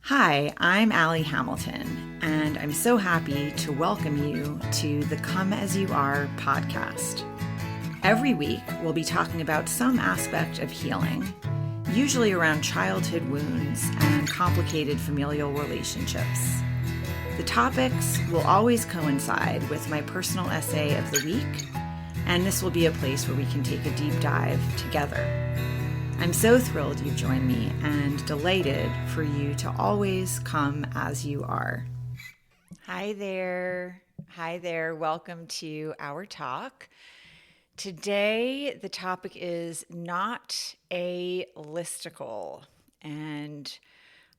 Hi, I'm Allie Hamilton, and I'm so happy to welcome you to the Come As You Are podcast. Every week, we'll be talking about some aspect of healing, usually around childhood wounds and complicated familial relationships. The topics will always coincide with my personal essay of the week, and this will be a place where we can take a deep dive together. I'm so thrilled you've joined me and delighted for you to always come as you are. Hi there. Hi there. Welcome to our talk. Today, the topic is not a listicle. And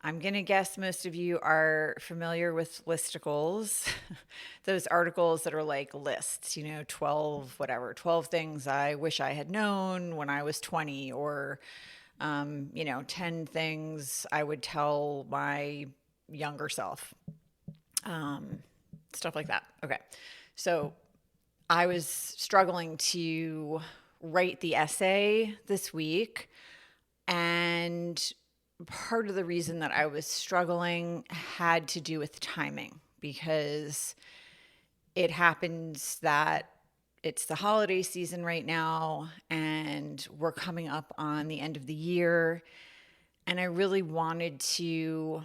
I'm going to guess most of you are familiar with listicles, those articles that are like lists, 12 things I wish I had known when I was 20, or, 10 things I would tell my younger self, stuff like that. Okay. So I was struggling to write the essay this week, and part of the reason that I was struggling had to do with timing, because it happens that it's the holiday season right now and we're coming up on the end of the year. And I really wanted to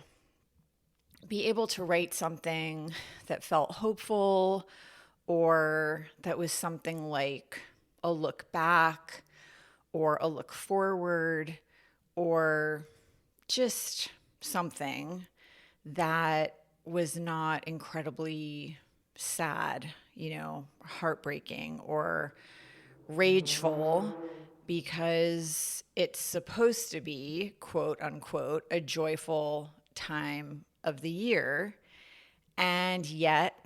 be able to write something that felt hopeful, or that was something like a look back or a look forward, or just something that was not incredibly sad, heartbreaking or rageful, because it's supposed to be, quote unquote, a joyful time of the year. And yet,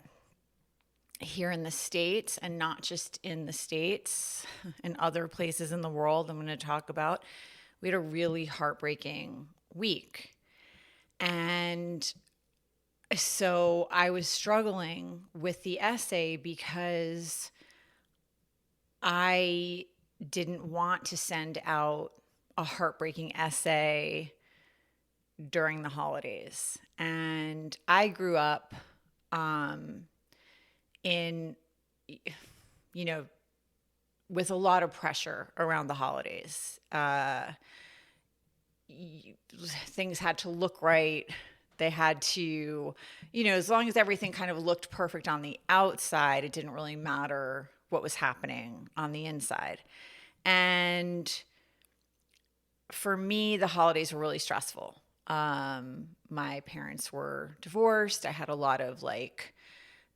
here in the States, and not just in the States, in other places in the world I'm going to talk about, we had a really heartbreaking week. And so I was struggling with the essay because I didn't want to send out a heartbreaking essay during the holidays. And I grew up in, with a lot of pressure around the holidays. Things had to look right. They had to, as long as everything kind of looked perfect on the outside, it didn't really matter what was happening on the inside. And for me, the holidays were really stressful. My parents were divorced. I had a lot of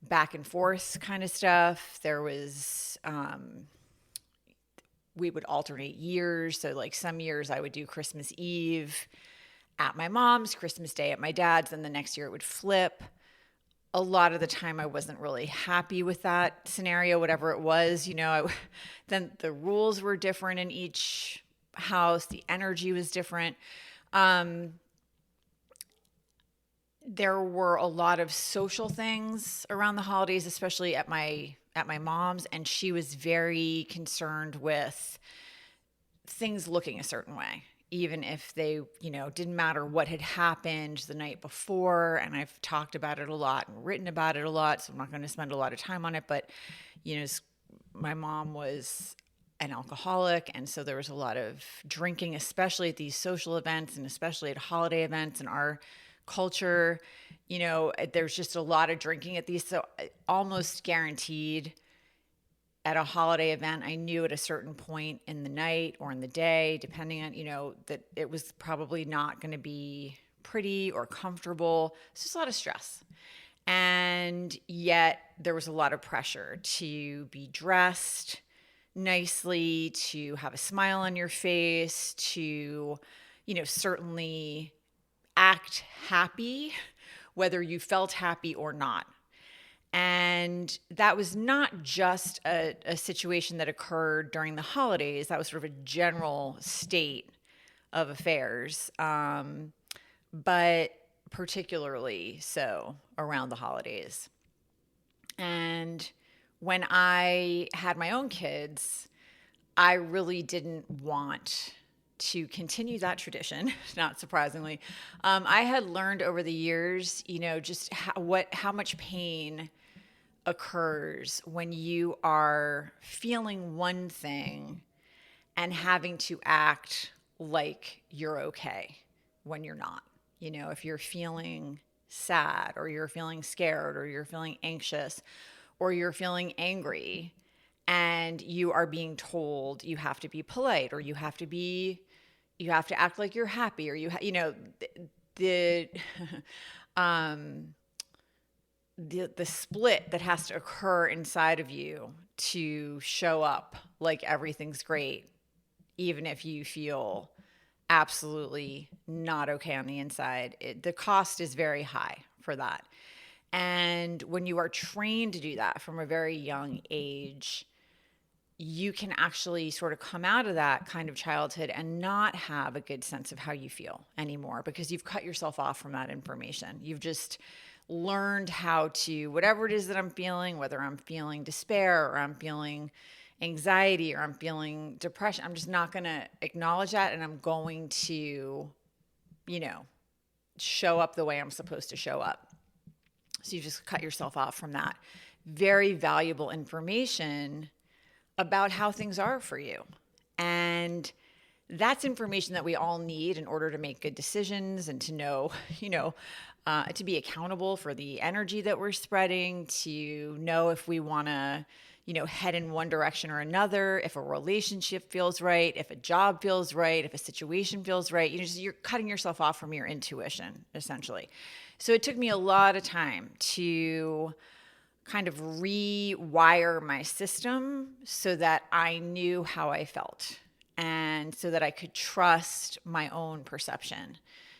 back and forth kind of stuff. There was, we would alternate years. So some years I would do Christmas Eve at my mom's, Christmas Day at my dad's, and the next year it would flip. A lot of the time I wasn't really happy with that scenario, whatever it was. Then the rules were different in each house. The energy was different. There were a lot of social things around the holidays, especially at my mom's, and she was very concerned with things looking a certain way, even if they, didn't matter what had happened the night before. And I've talked about it a lot and written about it a lot, so I'm not going to spend a lot of time on it. But, my mom was an alcoholic, and so there was a lot of drinking, especially at these social events and especially at holiday events in our culture. There's just a lot of drinking at these. So almost guaranteed at a holiday event, I knew at a certain point in the night or in the day, depending on, that it was probably not going to be pretty or comfortable. It's just a lot of stress. And yet there was a lot of pressure to be dressed nicely, to have a smile on your face, to, certainly act happy, whether you felt happy or not. And that was not just a situation that occurred during the holidays. That was sort of a general state of affairs, but particularly so around the holidays. And when I had my own kids, I really didn't want to continue that tradition, not surprisingly, I had learned over the years, just how much pain occurs when you are feeling one thing and having to act like you're okay when you're not. If you're feeling sad or you're feeling scared or you're feeling anxious or you're feeling angry and you are being told you have to be polite or you have to act like you're happy or the the split that has to occur inside of you to show up like everything's great, even if you feel absolutely not okay on the inside. The cost is very high for that. And when you are trained to do that from a very young age, you can actually sort of come out of that kind of childhood and not have a good sense of how you feel anymore because you've cut yourself off from that information. You've just learned how to, whatever it is that I'm feeling, whether I'm feeling despair or I'm feeling anxiety or I'm feeling depression, I'm just not going to acknowledge that. And I'm going to, show up the way I'm supposed to show up. So you just cut yourself off from that very valuable information about how things are for you. And that's information that we all need in order to make good decisions and to know, to be accountable for the energy that we're spreading, to know if we want to, head in one direction or another, if a relationship feels right, if a job feels right, if a situation feels right. You're cutting yourself off from your intuition, essentially. So it took me a lot of time to kind of rewire my system so that I knew how I felt and so that I could trust my own perception.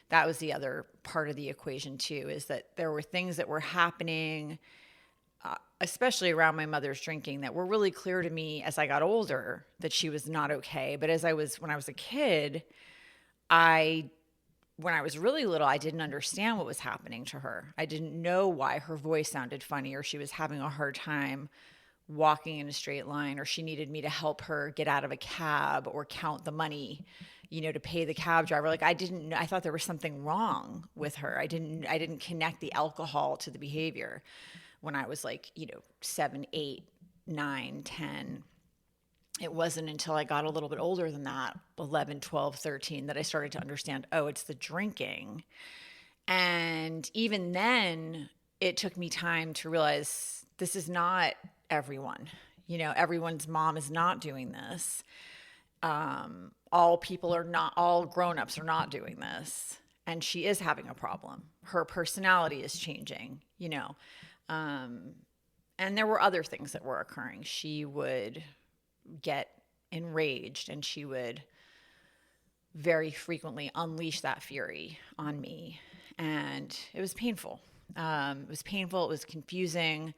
That was the other part of the equation too, is that there were things that were happening, especially around my mother's drinking, that were really clear to me as I got older that she was not okay. But when I was a kid, when I was really little, I didn't understand what was happening to her. I didn't know why her voice sounded funny or she was having a hard time walking in a straight line or she needed me to help her get out of a cab or count the money, to pay the cab driver. Like I didn't know, I thought there was something wrong with her. I didn't connect the alcohol to the behavior when I was like, 7, 8, 9, 10. It wasn't until I got a little bit older than that, 11, 12, 13, that I started to understand, oh, it's the drinking. And even then, it took me time to realize this is not everyone. Everyone's mom is not doing this. All grown-ups are not doing this. And she is having a problem. Her personality is changing, and there were other things that were occurring. She would get enraged and she would very frequently unleash that fury on me. And it was painful. It was confusing.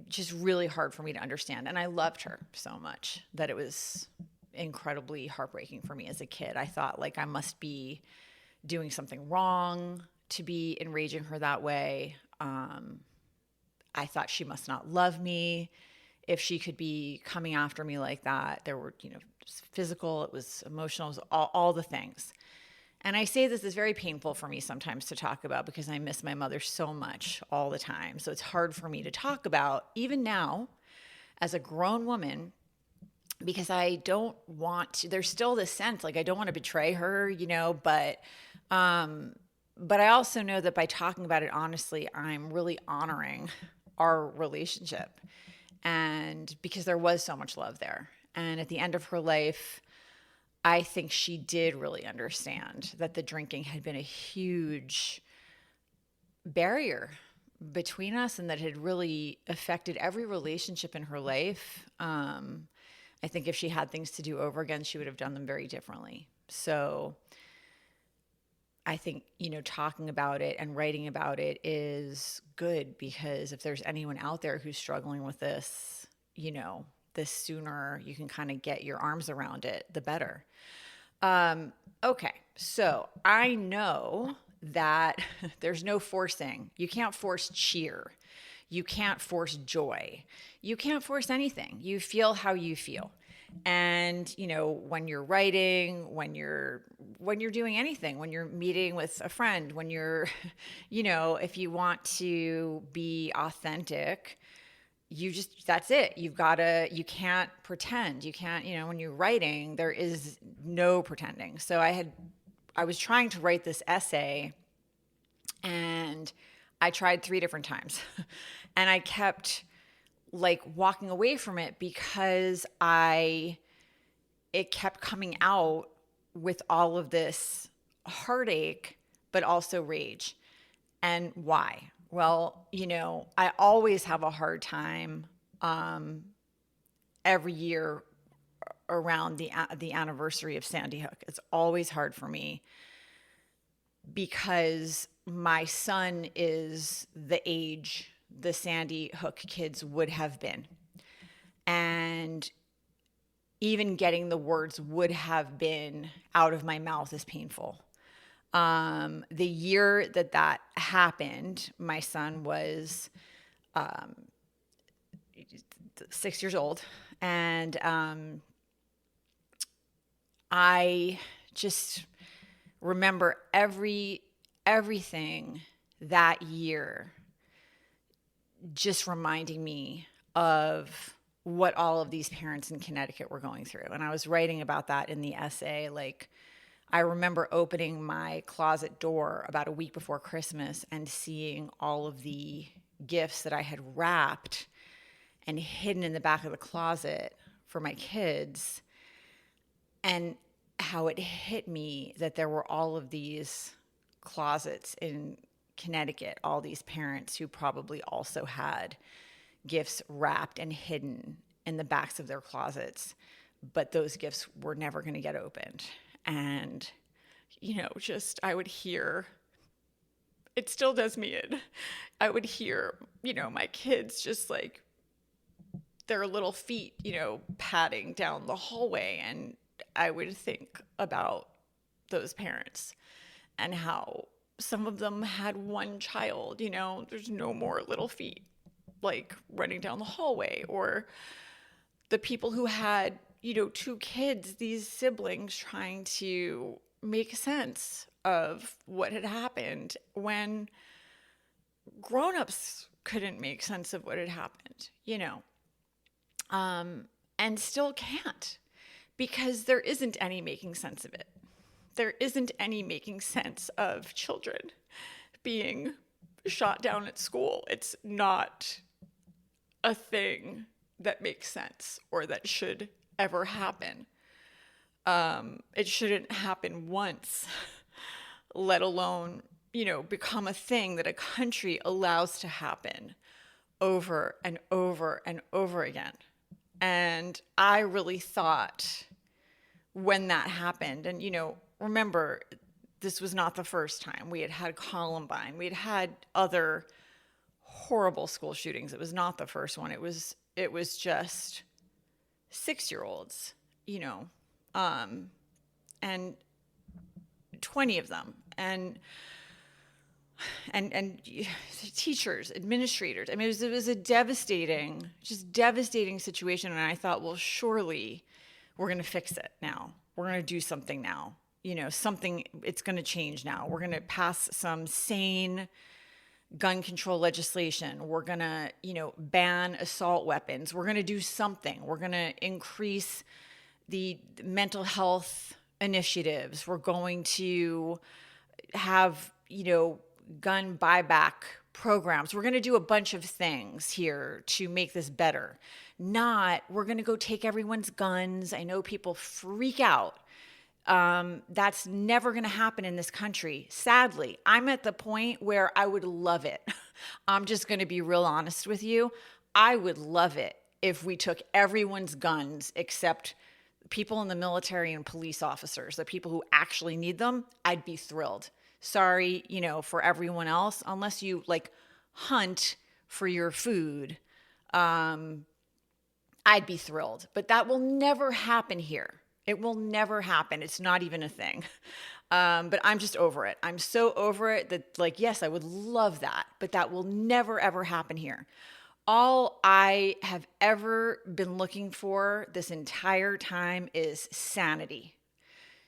Just really hard for me to understand. And I loved her so much that it was incredibly heartbreaking for me as a kid. I thought like I must be doing something wrong to be enraging her that way. I thought she must not love me if she could be coming after me like that. There were, it was physical, it was emotional, it was all the things. And I say this is very painful for me sometimes to talk about because I miss my mother so much all the time. So it's hard for me to talk about, even now, as a grown woman, because I don't want to, there's still this sense, like I don't want to betray her, but I also know that by talking about it honestly, I'm really honoring our relationship. And because there was so much love there. And at the end of her life, I think she did really understand that the drinking had been a huge barrier between us and that had really affected every relationship in her life. I think if she had things to do over again, she would have done them very differently. So I think, talking about it and writing about it is good because if there's anyone out there who's struggling with this, the sooner you can kind of get your arms around it, the better. Okay, so I know that there's no forcing. You can't force cheer. You can't force joy. You can't force anything. You feel how you feel. And, when you're writing, when you're doing anything, when you're meeting with a friend, when you're, if you want to be authentic, that's it. You can't pretend. You can't, when you're writing, there is no pretending. So I was trying to write this essay, and I tried 3 different times and I kept like walking away from it because it kept coming out with all of this heartache, but also rage. And why? Well, I always have a hard time every year around the anniversary of Sandy Hook. It's always hard for me because my son is the age the Sandy Hook kids would have been. And even getting the words would have been out of my mouth is painful. The year that happened, my son was 6 years old. And I just remember everything that year just reminding me of what all of these parents in Connecticut were going through. And I was writing about that in the essay. Like, I remember opening my closet door about a week before Christmas and seeing all of the gifts that I had wrapped and hidden in the back of the closet for my kids, and how it hit me that there were all of these closets in Connecticut, all these parents who probably also had gifts wrapped and hidden in the backs of their closets, but those gifts were never going to get opened. And, just I would hear, it still does me in. I would hear, my kids just like their little feet, padding down the hallway. And I would think about those parents and how some of them had one child, there's no more little feet like running down the hallway, or the people who had, 2 kids, these siblings trying to make sense of what had happened when grown-ups couldn't make sense of what had happened, and still can't, because there isn't any making sense of it. There isn't any making sense of children being shot down at school. It's not a thing that makes sense or that should ever happen. It shouldn't happen once, let alone, become a thing that a country allows to happen over and over and over again. And I really thought when that happened, and, remember, this was not the first time. We had Columbine. We had had other horrible school shootings. It was not the first one. It was just 6-year-olds, and 20 of them, and teachers, administrators. I mean, it was a devastating situation. And I thought, well, surely we're going to fix it now. We're going to do something now. It's going to change now. We're going to pass some sane gun control legislation. We're going to, ban assault weapons. We're going to do something. We're going to increase the mental health initiatives. We're going to have, gun buyback programs. We're going to do a bunch of things here to make this better. Not, we're going to go take everyone's guns. I know people freak out. That's never going to happen in this country. Sadly, I'm at the point where I would love it. I'm just going to be real honest with you. I would love it if we took everyone's guns except people in the military and police officers, the people who actually need them. I'd be thrilled. Sorry, for everyone else, unless you like hunt for your food, I'd be thrilled. But that will never happen here. It will never happen. It's not even a thing. But I'm just over it. I'm so over it that, like, yes, I would love that, but that will never, ever happen here. All I have ever been looking for this entire time is sanity.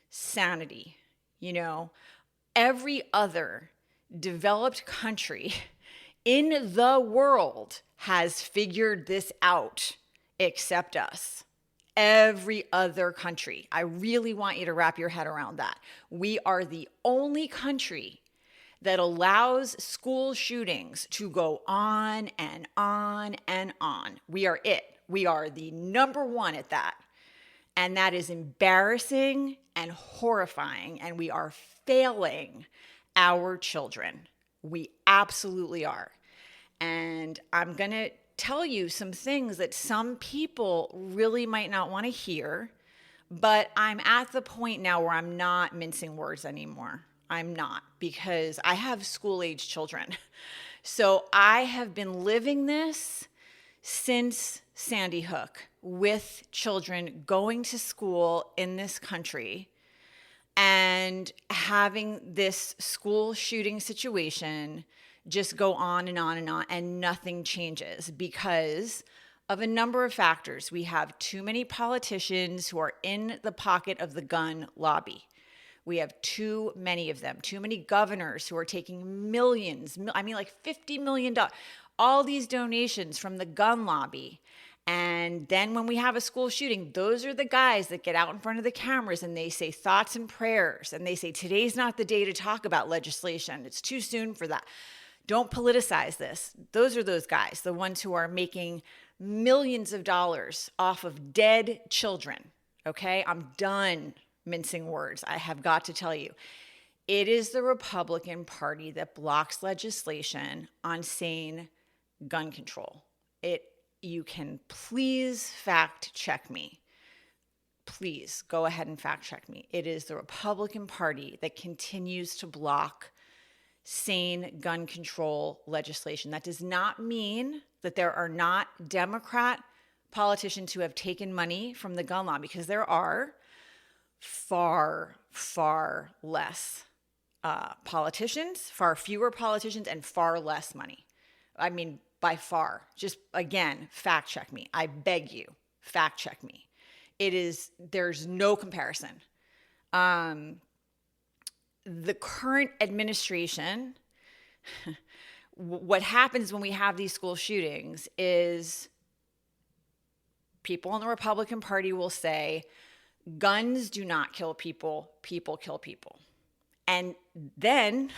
Sanity. You know, every other developed country in the world has figured this out except us. Every other country. I really want you to wrap your head around that. We are the only country that allows school shootings to go on and on and on. We are it. We are the number one at that. And that is embarrassing and horrifying. And we are failing our children. We absolutely are. And I'm going to tell you some things that some people really might not want to hear, but I'm at the point now where I'm not mincing words anymore. I'm not, because I have school-age children. So I have been living this since Sandy Hook with children going to school in this country and having this school shooting situation just go on and on and on, and nothing changes because of a number of factors. We have too many politicians who are in the pocket of the gun lobby. We have too many of them, too many governors who are taking millions, like $50 million, all these donations from the gun lobby. And then when we have a school shooting, those are the guys that get out in front of the cameras and they say thoughts and prayers. And they say, today's not the day to talk about legislation. It's too soon for that. Don't politicize this. Those are those guys, the ones who are making millions of dollars off of dead children. Okay, I'm done mincing words. I have got to tell you, it is the Republican Party that blocks legislation on sane gun control. You can please fact check me. Please go ahead and fact check me. It is the Republican Party that continues to block sane gun control legislation. That does not mean that there are not Democrat politicians who have taken money from the gun lobby, because there are far, far less politicians, far fewer politicians, and far less money. I mean, by far. Just, again, fact check me. I beg you, fact check me. There's no comparison. The current administration, what happens when we have these school shootings is people in the Republican Party will say, guns do not kill people, people kill people. And then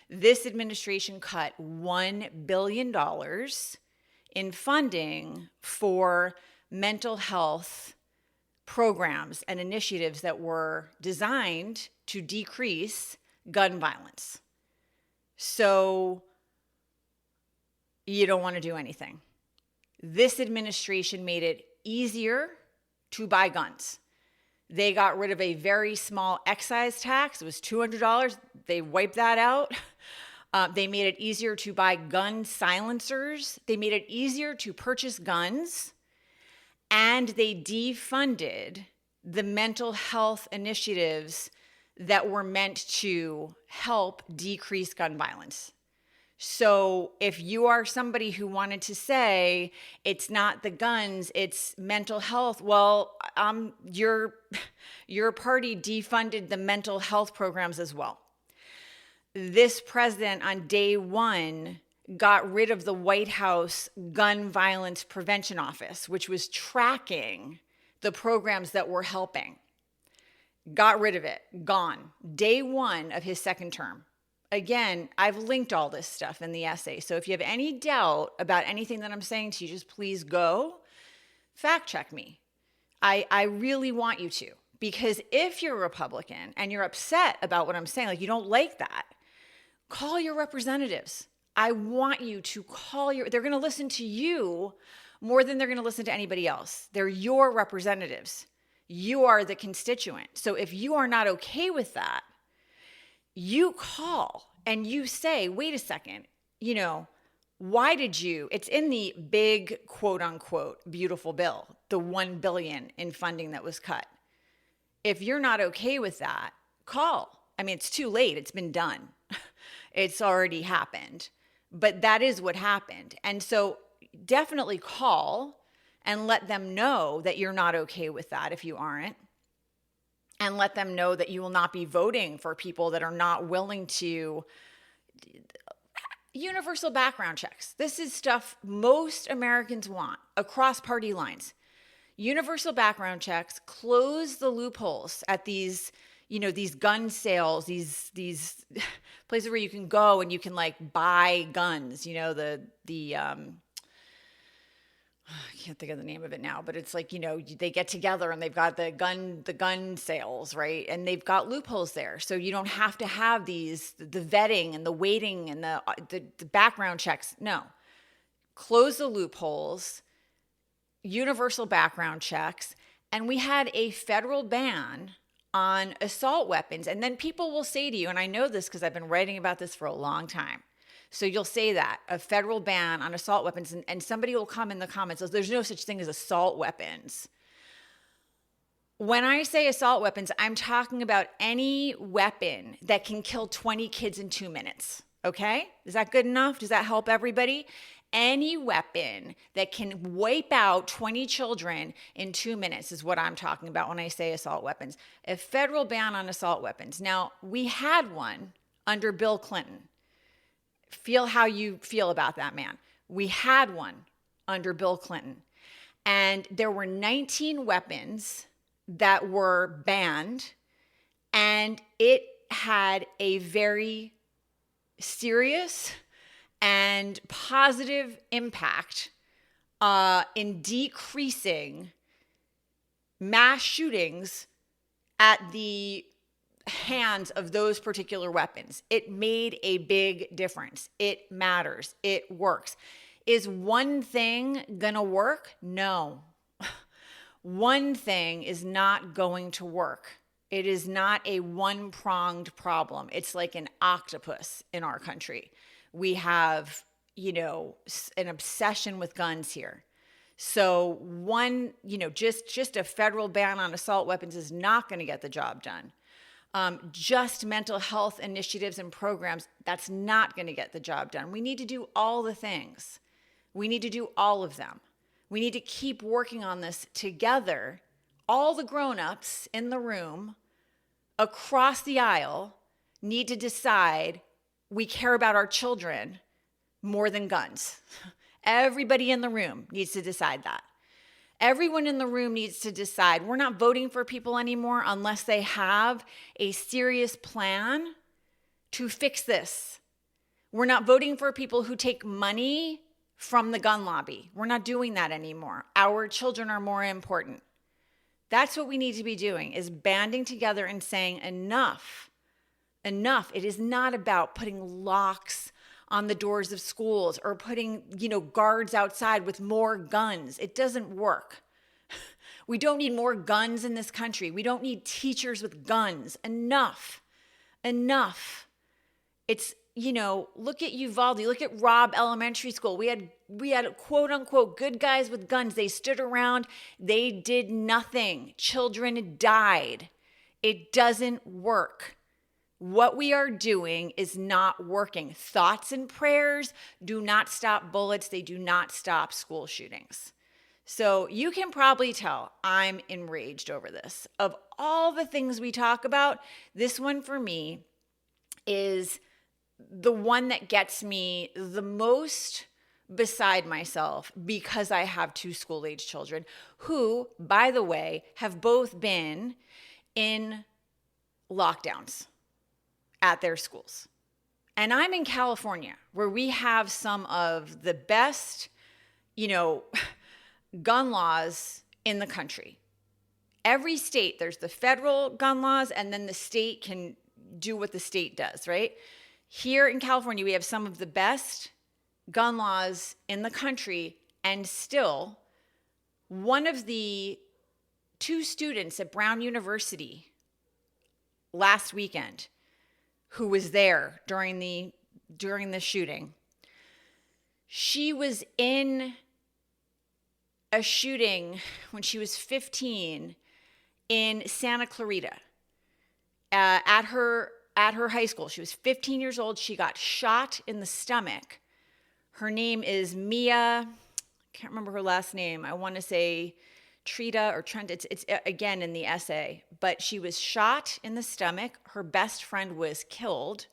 this administration cut $1 billion in funding for mental health programs and initiatives that were designed to decrease gun violence. So you don't want to do anything. This administration made it easier to buy guns. They got rid of a very small excise tax. It was $200. They wiped that out. They made it easier to buy gun silencers. They made it easier to purchase guns. And they defunded the mental health initiatives that were meant to help decrease gun violence. So if you are somebody who wanted to say it's not the guns, it's mental health, well, your party defunded the mental health programs as well. This president on day one got rid of the White House Gun Violence Prevention Office, which was tracking the programs that were helping. Got rid of it, gone. Day one of his second term. Again, I've linked all this stuff in the essay. So if you have any doubt about anything that I'm saying to you, just please go fact check me. I really want you to, because if you're a Republican and you're upset about what I'm saying, like you don't like that, call your representatives. I want you to they're going to listen to you more than they're going to listen to anybody else. They're your representatives. You are the constituent. So if you are not okay with that, you call and you say, wait a second, why did you, it's in the big quote unquote beautiful bill, the $1 billion in funding that was cut. If you're not okay with that, call. I mean, it's too late. It's been done. It's already happened. But that is what happened. And so definitely call and let them know that you're not okay with that if you aren't. And let them know that you will not be voting for people that are not willing to. Universal background checks. This is stuff most Americans want across party lines. Universal background checks, close the loopholes at these, these gun sales, these places where you can go and you can like buy guns, I can't think of the name of it now, but it's like, they get together and they've got the gun sales, right? And they've got loopholes there. So you don't have to have the vetting and the waiting and the background checks. No, close the loopholes, universal background checks. And we had a federal ban on assault weapons. And then people will say to you, and I know this because I've been writing about this for a long time. So you'll say that, a federal ban on assault weapons, and somebody will come in the comments, says there's no such thing as assault weapons. When I say assault weapons, I'm talking about any weapon that can kill 20 kids in 2 minutes, okay? Is that good enough? Does that help everybody? Any weapon that can wipe out 20 children in 2 minutes is what I'm talking about when I say assault weapons. A federal ban on assault weapons. Now, we had one under Bill Clinton. Feel how you feel about that, man. We had one under Bill Clinton. And there were 19 weapons that were banned. And it had a very serious and positive impact in decreasing mass shootings at the hands of those particular weapons. It made a big difference. It matters. It works. Is one thing gonna work? No. One thing is not going to work. It is not a one-pronged problem. It's like an octopus in our country. We have, an obsession with guns here. So one, just a federal ban on assault weapons is not going to get the job done. Just mental health initiatives and programs, that's not going to get the job done. We need to do all the things. We need to do all of them. We need to keep working on this together. All the grown-ups in the room, across the aisle, need to decide we care about our children more than guns. Everybody in the room needs to decide that. Everyone in the room needs to decide we're not voting for people anymore unless they have a serious plan to fix this. We're not voting for people who take money from the gun lobby. We're not doing that anymore. Our children are more important. That's what we need to be doing, is banding together and saying enough. Enough. It is not about putting locks on the doors of schools or putting, guards outside with more guns. It doesn't work. We don't need more guns in this country. We don't need teachers with guns. Enough. Enough. It's, look at Uvalde, look at Robb Elementary School. We had quote unquote good guys with guns. They stood around. They did nothing. Children died. It doesn't work. What we are doing is not working. Thoughts and prayers do not stop bullets. They do not stop school shootings. So you can probably tell I'm enraged over this. Of all the things we talk about, this one for me is the one that gets me the most beside myself, because I have 2 school-age children who, by the way, have both been in lockdowns at their schools. And I'm in California, where we have some of the best, gun laws in the country. Every state, there's the federal gun laws, and then the state can do what the state does, right? Here in California, we have some of the best gun laws in the country, and still, one of the 2 students at Brown University last weekend who was there during the shooting, she was in a shooting when she was 15 in Santa Clarita at her high school. She was 15 years old. She got shot in the stomach. Her name is Mia. can't remember her last name. I want to say Trita or Trent. It's again in the essay, but she was shot in the stomach. Her best friend was killed,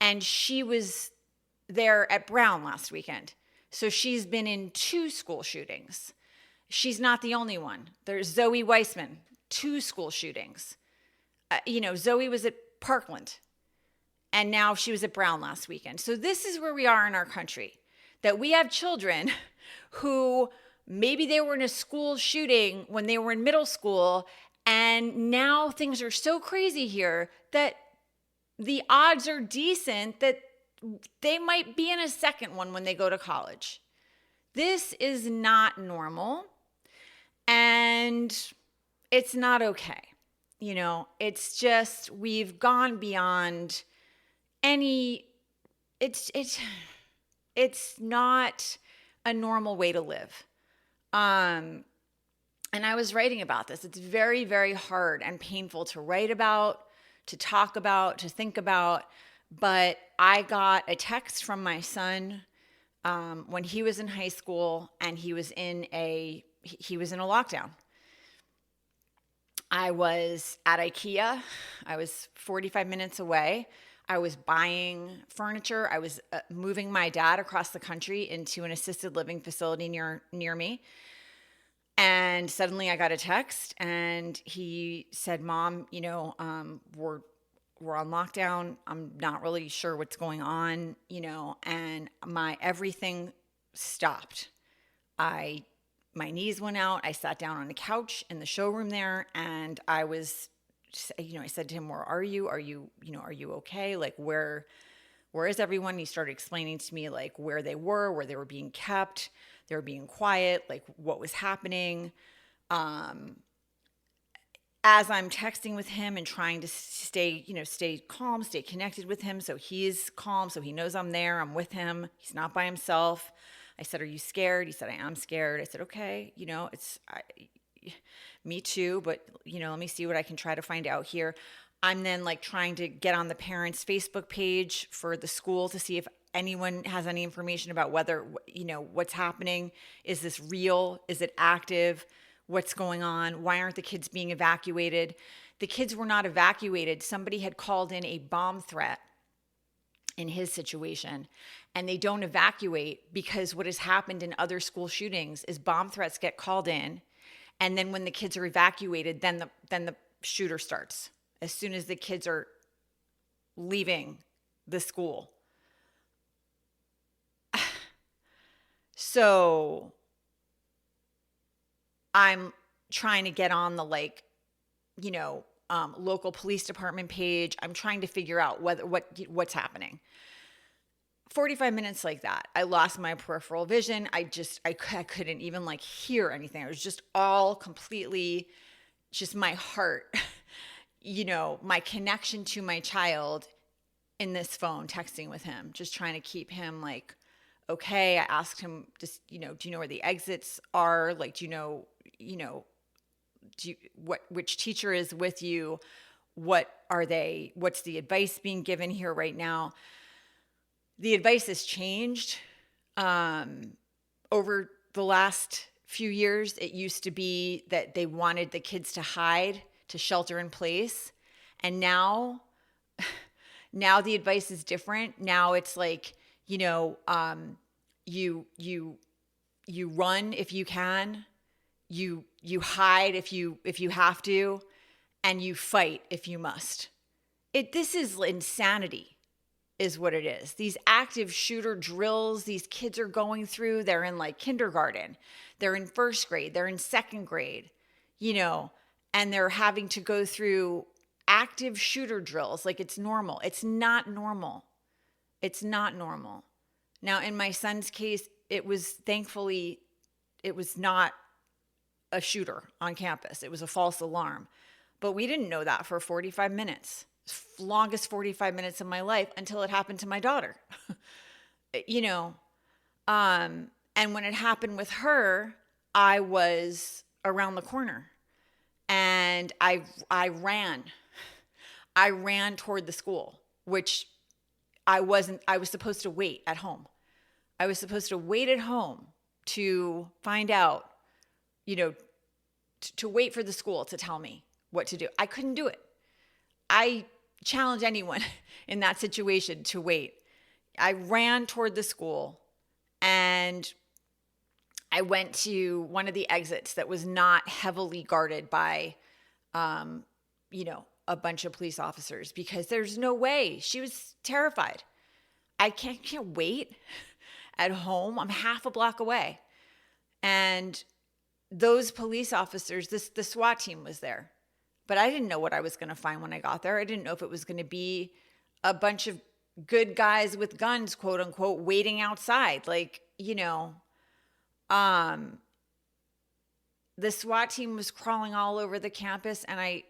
and she was there at Brown last weekend. So she's been in 2 school shootings. She's not the only one. There's Zoe Weissman, 2 school shootings. Zoe was at Parkland, and now she was at Brown last weekend. So this is where we are in our country, that we have children who maybe they were in a school shooting when they were in middle school, and now things are so crazy here that the odds are decent that they might be in a second one when they go to college. This is not normal, and it's not okay. It's just, we've gone beyond any, it's not a normal way to live. And I was writing about this. It's very, very hard and painful to write about, to talk about, to think about. But I got a text from my son when he was in high school, and he was in a lockdown. I was at IKEA. I was 45 minutes away. I was buying furniture. I was moving my dad across the country into an assisted living facility near me. And suddenly I got a text, and he said, "Mom, we're on lockdown. I'm not really sure what's going on, and my everything stopped. My knees went out. I sat down on a couch in the showroom there, and I was, I said to him, 'Where are you? Are you okay? Like, where is everyone?' He started explaining to me like where they were being kept. They were being quiet, like what was happening. As I'm texting with him and trying to stay calm, stay connected with him, so he's calm, so he knows I'm there, I'm with him, he's not by himself. I said, 'Are you scared?' He said, 'I am scared.' I said, 'Okay, me too, but let me see what I can try to find out here.' I'm then like trying to get on the parents' Facebook page for the school to see if anyone has any information about whether, what's happening. Is this real? Is it active? What's going on? Why aren't the kids being evacuated? The kids were not evacuated. Somebody had called in a bomb threat in his situation, and they don't evacuate because what has happened in other school shootings is bomb threats get called in, and then when the kids are evacuated, then the shooter starts as soon as the kids are leaving the school. So I'm trying to get on the local police department page. I'm trying to figure out what's happening. 45 minutes like that, I lost my peripheral vision. I couldn't even hear anything. It was just all completely just my heart, my connection to my child in this phone, texting with him, just trying to keep him okay. I asked him, just, do you know where the exits are? Do you know, which teacher is with you? What are they? What's the advice being given here right now? The advice has changed over the last few years. It used to be that they wanted the kids to hide, to shelter in place. And now the advice is different. Now it's you run if you can, you hide if you have to, and you fight if you must. This is insanity, is what it is. These active shooter drills these kids are going through, they're in kindergarten, they're in first grade, they're in second grade, and they're having to go through active shooter drills like it's normal. It's not normal. It's not normal. Now, in my son's case, thankfully, it was not a shooter on campus. It was a false alarm. But we didn't know that for 45 minutes. Longest 45 minutes of my life until it happened to my daughter. And when it happened with her, I was around the corner and I ran. I ran toward the school, which I was supposed to wait at home. I was supposed to wait at home to find out, to wait for the school to tell me what to do. I couldn't do it. I challenge anyone in that situation to wait. I ran toward the school and I went to one of the exits that was not heavily guarded by, a bunch of police officers, because there's no way. She was terrified. I can't wait at home. I'm half a block away. And those police officers, the SWAT team was there. But I didn't know what I was going to find when I got there. I didn't know if it was going to be a bunch of good guys with guns, quote unquote, waiting outside. The SWAT team was crawling all over the campus, and I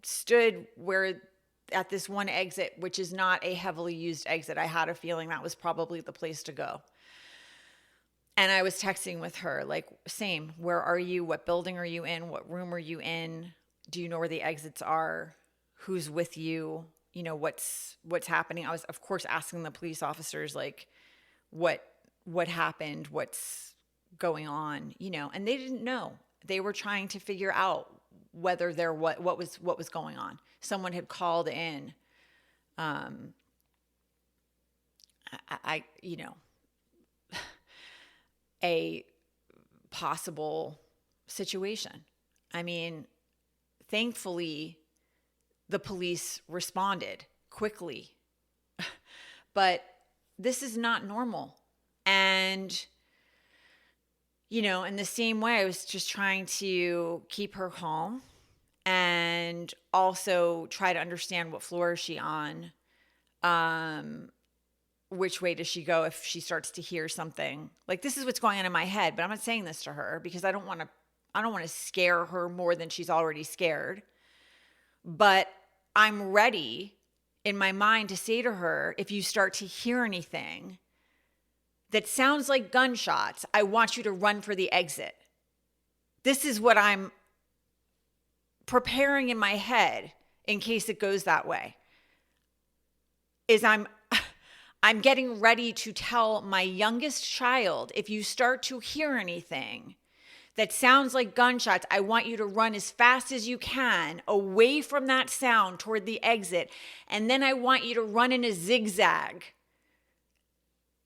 stood at this one exit, which is not a heavily used exit. I had a feeling that was probably the place to go. And I was texting with her, same, where are you? What building are you in? What room are you in? Do you know where the exits are? Who's with you? What's happening? I was, of course, asking the police officers, what happened? What's going on? And they didn't know. They were trying to figure out whether what was going on. Someone had called in, a possible situation. I mean, thankfully, the police responded quickly, but this is not normal. And, in the same way, I was just trying to keep her calm and also try to understand what floor is she on. Which way does she go if she starts to hear something? This is what's going on in my head, but I'm not saying this to her because I don't want to scare her more than she's already scared. But I'm ready in my mind to say to her, if you start to hear anything that sounds like gunshots, I want you to run for the exit. This is what I'm preparing in my head in case it goes that way. I'm getting ready to tell my youngest child, if you start to hear anything that sounds like gunshots, I want you to run as fast as you can away from that sound toward the exit. And then I want you to run in a zigzag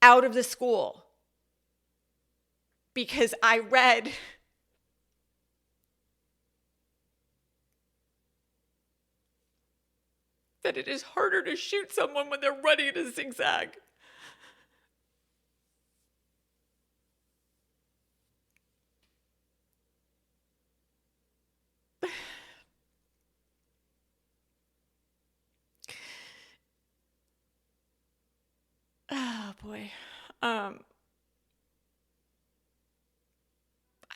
out of the school. Because I read that it is harder to shoot someone when they're running in a zigzag. Oh boy. I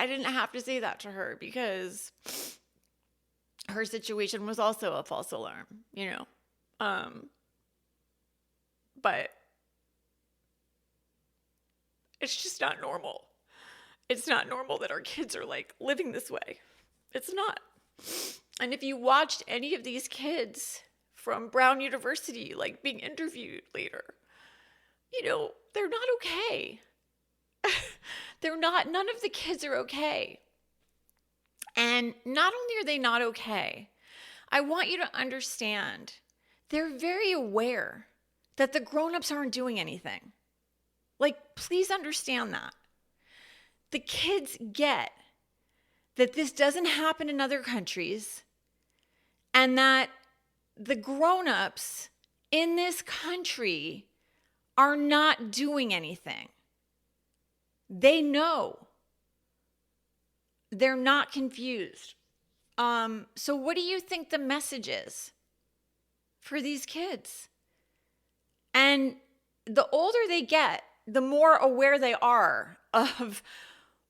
didn't have to say that to her because her situation was also a false alarm, but it's just not normal. It's not normal that our kids are living this way. It's not. And if you watched any of these kids from Brown University, being interviewed later, they're not okay. None of the kids are okay. And not only are they not okay, I want you to understand they're very aware that the grown-ups aren't doing anything. Please understand that. The kids get that this doesn't happen in other countries and that the grown-ups in this country are not doing anything. They know. They're not confused. So what do you think the message is for these kids? And the older they get, the more aware they are of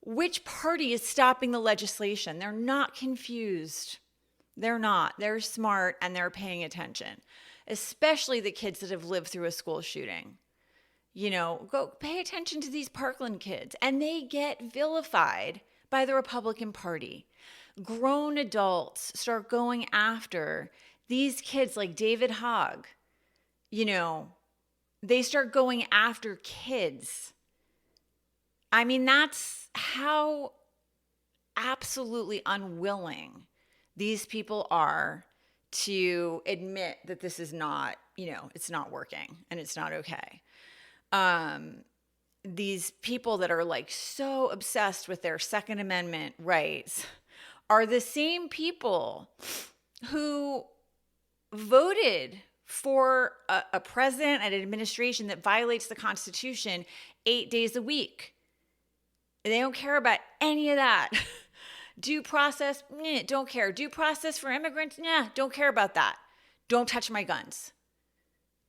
which party is stopping the legislation. They're not confused. They're not. They're smart and they're paying attention, especially the kids that have lived through a school shooting. Go pay attention to these Parkland kids, and they get vilified by the Republican Party. Grown adults start going after these kids like David Hogg. They start going after kids. I mean, that's how absolutely unwilling these people are to admit that this is not, it's not working and it's not okay. These people that are like so obsessed with their Second Amendment rights are the same people who voted for a president and an administration that violates the Constitution 8 days a week. They don't care about any of that. Due process, don't care. Due process for immigrants, don't care about that. Don't touch my guns.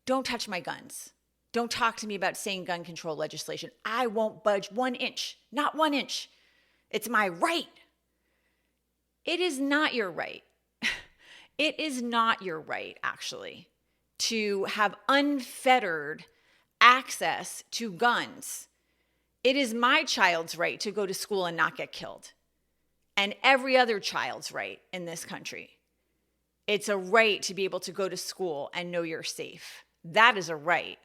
Don't touch my guns. Don't talk to me about sane gun control legislation. I won't budge 1 inch, not 1 inch. It's my right. It is not your right. It is not your right, actually, to have unfettered access to guns. It is my child's right to go to school and not get killed, and every other child's right in this country. It's a right to be able to go to school and know you're safe. That is a right.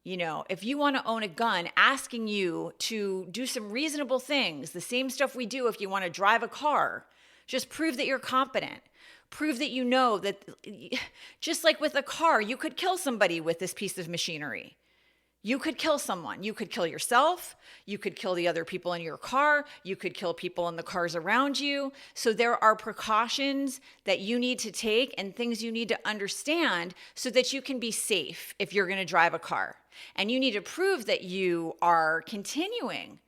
If you want to own a gun, asking you to do some reasonable things, the same stuff we do if you want to drive a car, just prove that you're competent. Prove that you know that, just like with a car, you could kill somebody with this piece of machinery. You could kill someone. You could kill yourself. You could kill the other people in your car. You could kill people in the cars around you. So there are precautions that you need to take and things you need to understand so that you can be safe if you're going to drive a car. And you need to prove that you are continuing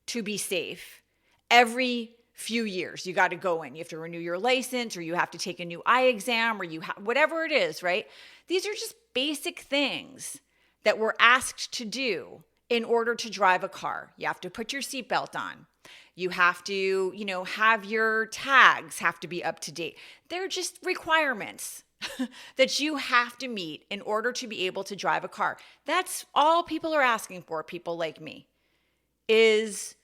to be safe every few years. You got to go in. You have to renew your license, or you have to take a new eye exam, or whatever it is, right? These are just basic things that we're asked to do in order to drive a car. You have to put your seatbelt on. You have to, have your tags have to be up to date. They're just requirements that you have to meet in order to be able to drive a car. That's all people are asking for, people like me, is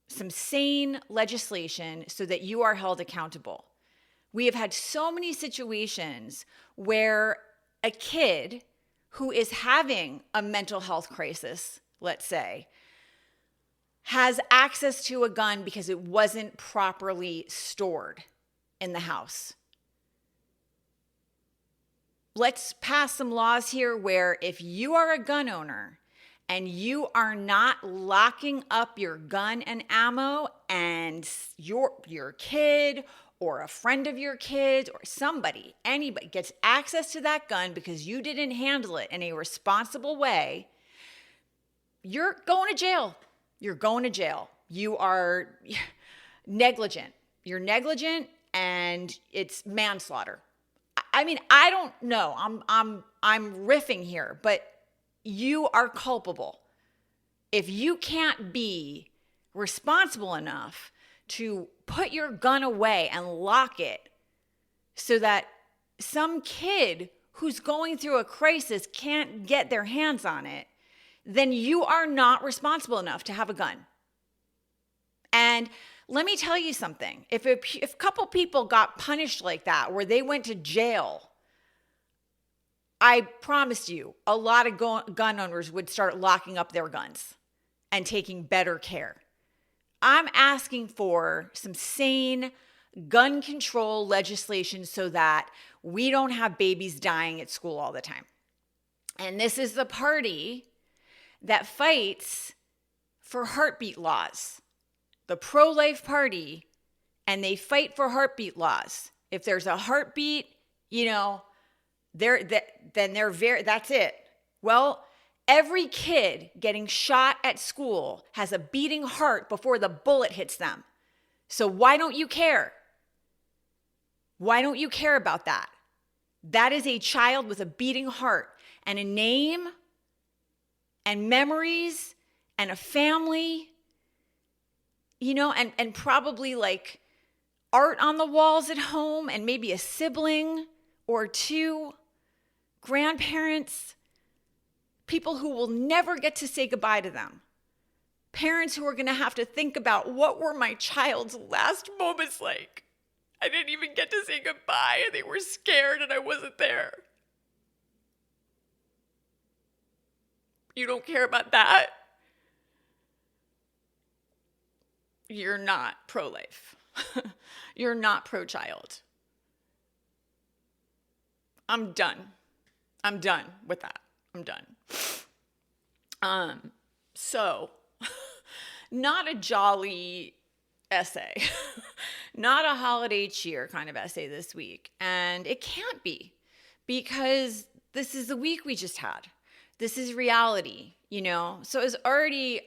some sane legislation so that you are held accountable. We have had so many situations where a kid who is having a mental health crisis, let's say, has access to a gun because it wasn't properly stored in the house. Let's pass some laws here where if you are a gun owner and you are not locking up your gun and ammo, and your kid or a friend of your kids or anybody gets access to that gun because you didn't handle it in a responsible way, you're going to jail. You're going to jail. You are negligent. You're negligent, and it's manslaughter. I mean, I don't know. I'm riffing here, but you are culpable. If you can't be responsible enough to put your gun away and lock it so that some kid who's going through a crisis can't get their hands on it, then you are not responsible enough to have a gun. And let me tell you something. If a couple people got punished like that, where they went to jail, I promise you, a lot of gun owners would start locking up their guns and taking better care. I'm asking for some sane gun control legislation so that we don't have babies dying at school all the time. And this is the party that fights for heartbeat laws, the pro-life party, and they fight for heartbeat laws. If there's a heartbeat, that's it. Well, every kid getting shot at school has a beating heart before the bullet hits them. So why don't you care? Why don't you care about that? That is a child with a beating heart and a name and memories and a family, and probably like art on the walls at home, and maybe a sibling or two, grandparents, people who will never get to say goodbye to them. Parents who are going to have to think about, what were my child's last moments like? I didn't even get to say goodbye, and they were scared and I wasn't there. You don't care about that? you're not pro-life. You're not pro-child. I'm done. I'm done with that. I'm done. So not a jolly essay, not a holiday cheer kind of essay this week. And it can't be, because this is the week we just had. This is reality, you know? So it's already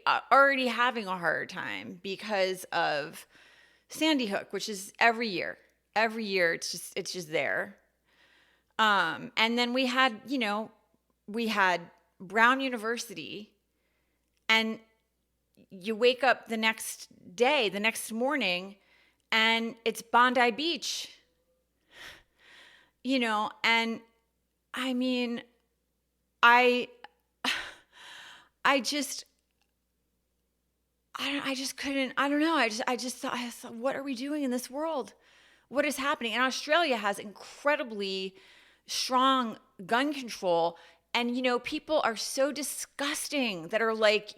having a hard time because of Sandy Hook, which is every year it's just there. And then we had Brown University, and you wake up the next morning, and it's Bondi Beach, and I mean, I just couldn't, I don't know. I just thought, what are we doing in this world? What is happening? And Australia has incredibly strong gun control. And, people are so disgusting that are like,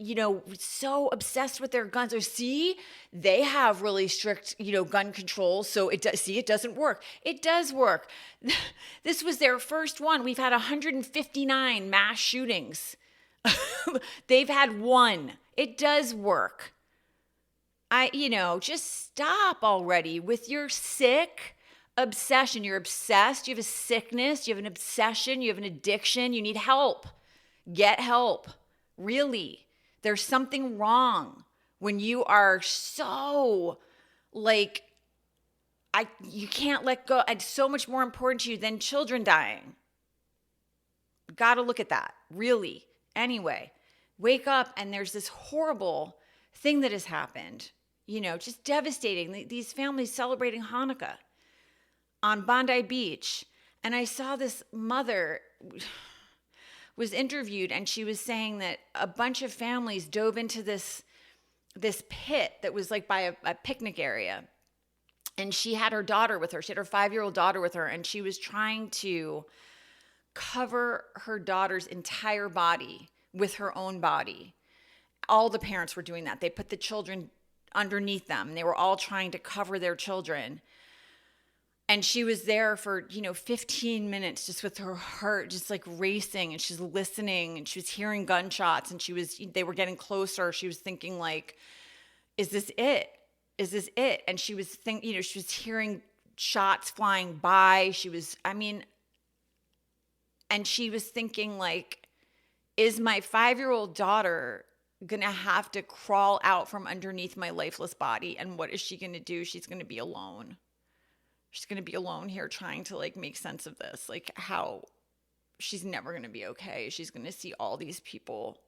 so obsessed with their guns. Or see, they have really strict, gun control. So it doesn't work. It does work. This was their first one. We've had 159 mass shootings. They've had one. It does work. Just stop already with your sick obsession. You're obsessed. You have a sickness. You have an obsession. You have an addiction. You need help. Get help. Really. There's something wrong when you are so you can't let go. It's so much more important to you than children dying. Got to look at that. Really. Anyway, wake up, and there's this horrible thing that has happened. Just devastating. These families celebrating Hanukkah on Bondi Beach. And I saw this mother was interviewed, and she was saying that a bunch of families dove into this pit that was like by a picnic area. And she had her daughter with her. She had her 5-year-old daughter with her, and she was trying to cover her daughter's entire body with her own body. All the parents were doing that. They put the children underneath them, and they were all trying to cover their children. And she was there for, 15 minutes just with her heart just like racing, and she's listening, and she was hearing gunshots, and they were getting closer. She was thinking like, is this it? Is this it? And she was she was hearing shots flying by. And she was thinking like, is my 5-year-old daughter gonna have to crawl out from underneath my lifeless body? And what is she gonna do? She's gonna be alone. She's gonna be alone here trying to like make sense of this. Like, how she's never gonna be okay. She's gonna see all these people.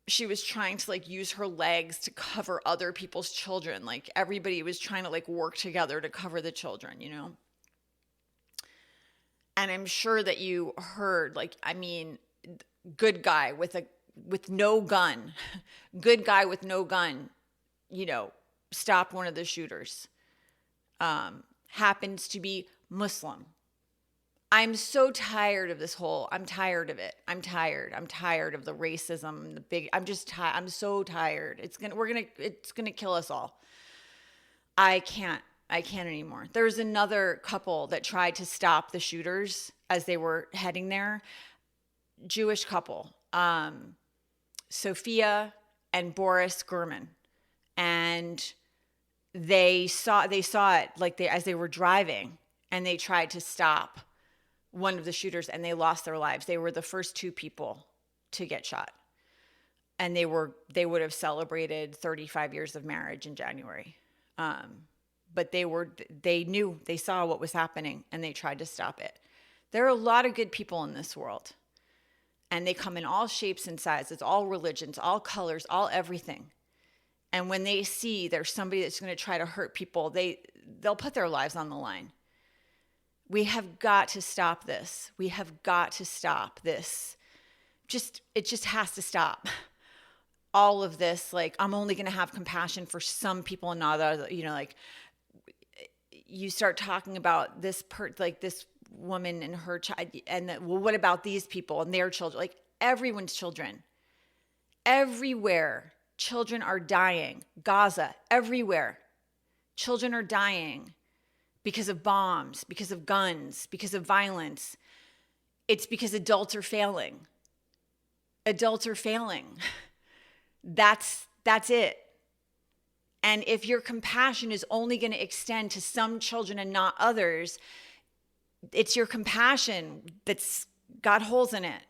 She was trying to like use her legs to cover other people's children. Like, everybody was trying to like work together to cover the children, And I'm sure that you heard, good guy with no gun, good guy with no gun, stopped one of the shooters. Happens to be Muslim. I'm so tired of this I'm tired of it. I'm tired of the racism, I'm so tired. It's gonna kill us all. I can't anymore. There's another couple that tried to stop the shooters as they were heading there. Jewish couple, Sophia and Boris Gurman. And they saw it as they were driving, and they tried to stop one of the shooters, and they lost their lives. They were the first 2 people to get shot. And they would have celebrated 35 years of marriage in January. But they saw what was happening, and they tried to stop it. There are a lot of good people in this world, and they come in all shapes and sizes, all religions, all colors, all everything. And when they see there's somebody that's going to try to hurt people, they'll put their lives on the line. We have got to stop this. We have got to stop this. It just has to stop. All of this, I'm only going to have compassion for some people and not others. You start talking about this this woman and her child, and what about these people and their children? Everyone's children, everywhere, children are dying. Gaza, everywhere. Children are dying because of bombs, because of guns, because of violence. It's because adults are failing. Adults are failing. That's it. And if your compassion is only going to extend to some children and not others, it's your compassion that's got holes in it.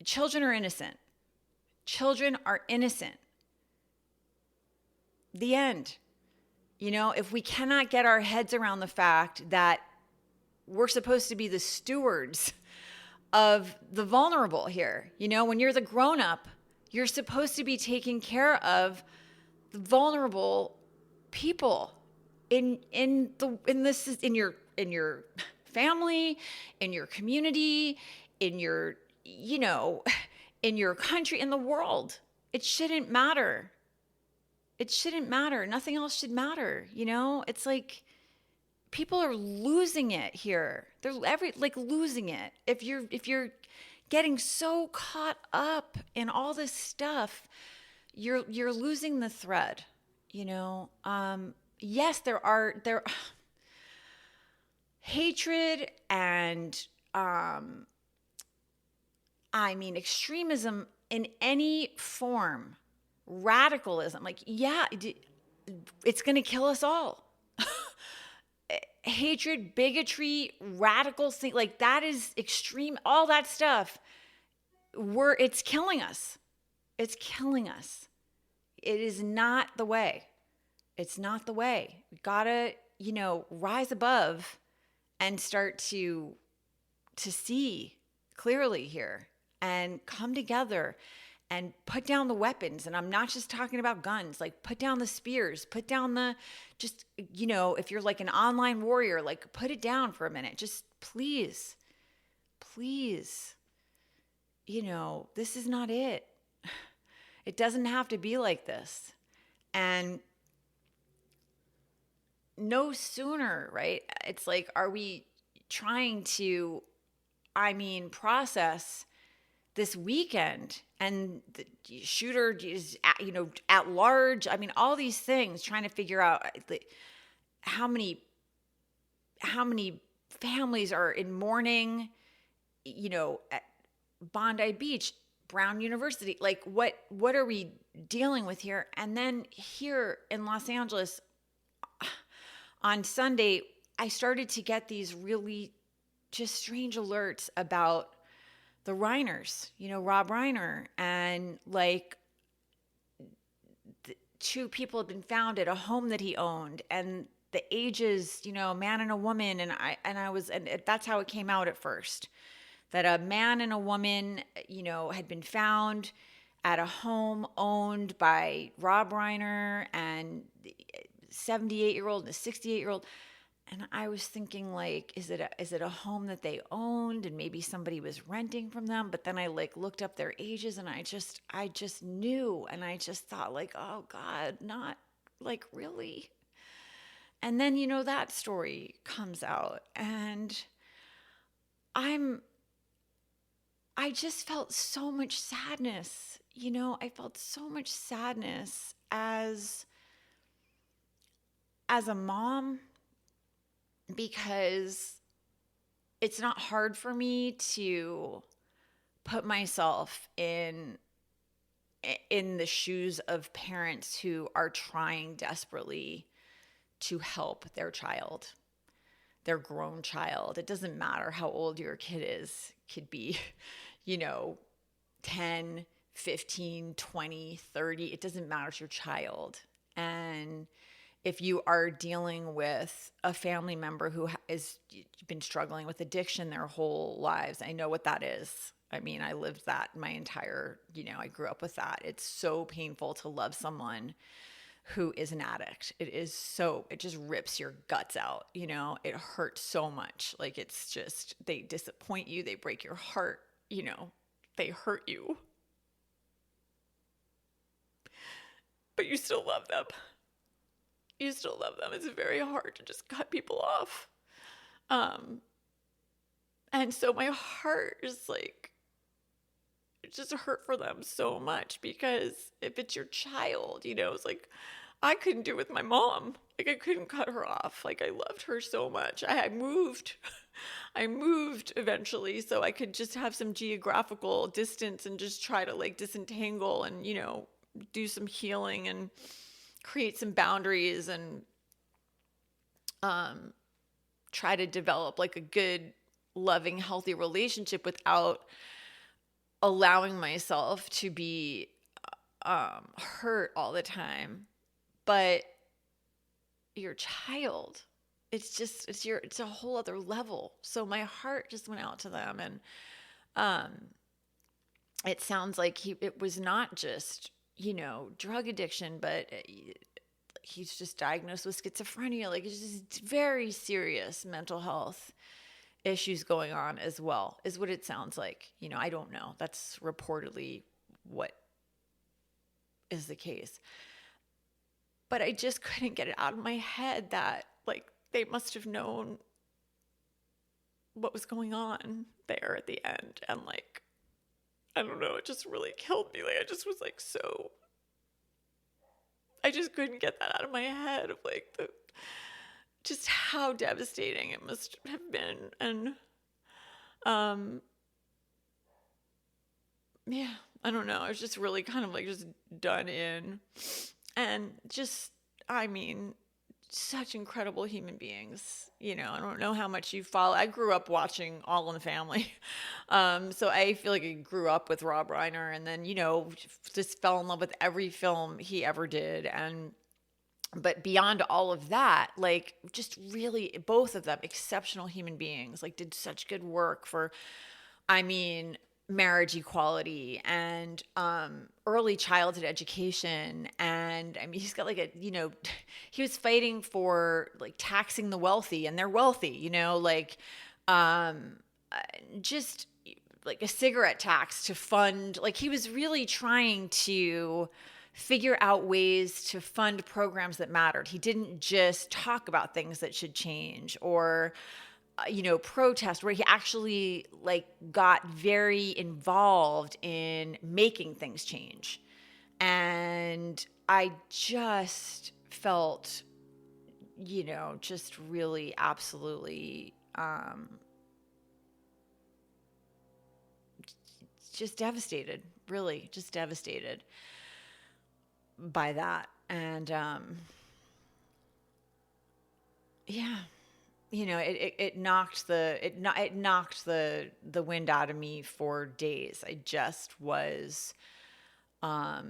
Children are innocent. Children are innocent. The end. You know, if we cannot get our heads around the fact that we're supposed to be the stewards of the vulnerable here. You know, when you're the grown-up, you're supposed to be taking care of the vulnerable people in your family, in your community, in your, you know, in your country, in the world. It shouldn't matter. It shouldn't matter. Nothing else should matter. You know, it's like people are losing it here. They're losing it. If you're getting so caught up in all this stuff, you're losing the thread, you know. Yes, there hatred and extremism in any form, radicalism, like, yeah, it's going to kill us all. Hatred, bigotry, radical thing, like that is extreme, all that stuff. It's killing us. It's killing us. It is not the way. It's not the way. We gotta, you know, rise above and start to see clearly here and come together and put down the weapons. And I'm not just talking about guns, like put down the spears, put down just, you know, if you're like an online warrior, like put it down for a minute. Just please, you know, this is not it. It doesn't have to be like this. And no sooner, right? It's like, are we trying to, process this weekend and the shooter is, you know, at large. I mean, all these things, trying to figure out how many families are in mourning, you know, at Bondi Beach, Brown University. Like, what are we dealing with here? And then here in Los Angeles on Sunday, I started to get these really just strange alerts about the Reiners, you know, Rob Reiner, and like two people had been found at a home that he owned, and the ages, you know, a man and a woman, and that's how it came out at first, that a man and a woman, you know, had been found at a home owned by Rob Reiner and 78-year-old and a 68-year-old. And I was thinking, like, is it a home that they owned and maybe somebody was renting from them? But then I like looked up their ages and I just knew, and I just thought, like, oh God, not like, really. And then, you know, that story comes out, and I just felt so much sadness. You know, I felt so much sadness as a mom, because it's not hard for me to put myself in the shoes of parents who are trying desperately to help their child, their grown child. It doesn't matter how old your kid is. It could be, you know, 10, 15, 20, 30. It doesn't matter. It's your child. And if you are dealing with a family member who has been struggling with addiction their whole lives, I know what that is. I mean, I lived that my entire, you know, I grew up with that. It's so painful to love someone who is an addict. It just rips your guts out, you know? It hurts so much. Like, it's just, they disappoint you, they break your heart, you know, they hurt you. But you still love them. You still love them. It's very hard to just cut people off. And so my heart is like just hurt for them so much, because if it's your child, it's like, I couldn't do it with my mom. Like, I couldn't cut her off. Like, I loved her so much. I moved. I moved eventually so I could just have some geographical distance and just try to like disentangle and, do some healing and create some boundaries and try to develop like a good, loving, healthy relationship without allowing myself to be hurt all the time. But your child, it's a whole other level. So my heart just went out to them. And it sounds like it was not just, drug addiction, but he's just diagnosed with schizophrenia. Like, it's just very serious mental health issues going on as well, is what it sounds like. I don't know. That's reportedly what is the case. But I just couldn't get it out of my head that, like, they must have known what was going on there at the end. And, like, I don't know, it just really killed me. Like, I just was, like, I just couldn't get that out of my head of, like, just how devastating it must have been. And, yeah, I don't know. I was just really kind of, like, just done in. And just, such incredible human beings. I don't know how much you follow. I grew up watching All in the Family. So I feel like I grew up with Rob Reiner, and then, just fell in love with every film he ever did. But beyond all of that, like, just really, both of them, exceptional human beings, like, did such good work for, marriage equality and early childhood education. And he's got like he was fighting for like taxing the wealthy, and they're wealthy, like just like a cigarette tax to fund, like, he was really trying to figure out ways to fund programs that mattered. He didn't just talk about things that should change or protest, where he actually like got very involved in making things change. And I just felt, just really absolutely just devastated, really just devastated by that. And yeah. It knocked the wind out of me for days. I just was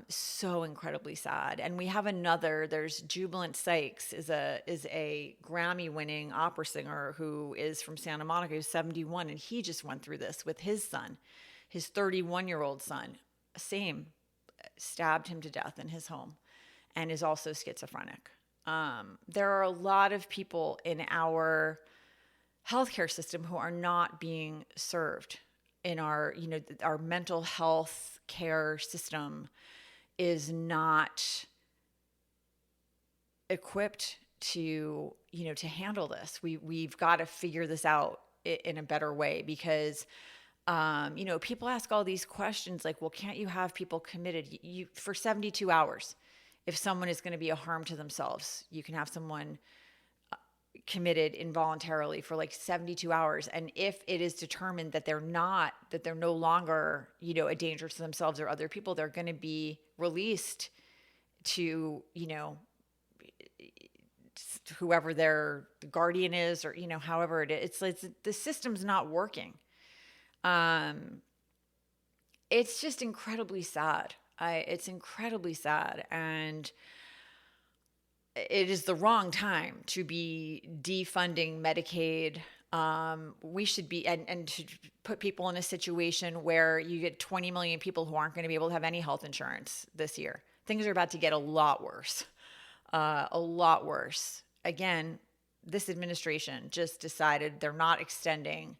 so incredibly sad. And we have there's Jubilant Sykes is a Grammy-winning opera singer who is from Santa Monica, who's 71, and he just went through this with his son, his 31-year-old son. Stabbed him to death in his home, and is also schizophrenic. There are a lot of people in our healthcare system who are not being served in our mental health care system is not equipped to handle this. We've got to figure this out in a better way, because people ask all these questions like, well, can't you have people committed for 72 hours? If someone is going to be a harm to themselves, you can have someone committed involuntarily for like 72 hours. And if it is determined that they're no longer, a danger to themselves or other people, they're going to be released to, whoever their guardian is, or, however it is. It's the system's not working. It's just incredibly sad. It's incredibly sad, and it is the wrong time to be defunding Medicaid. We should be, and to put people in a situation where you get 20 million people who aren't going to be able to have any health insurance this year. Things are about to get a lot worse. Again, this administration just decided they're not extending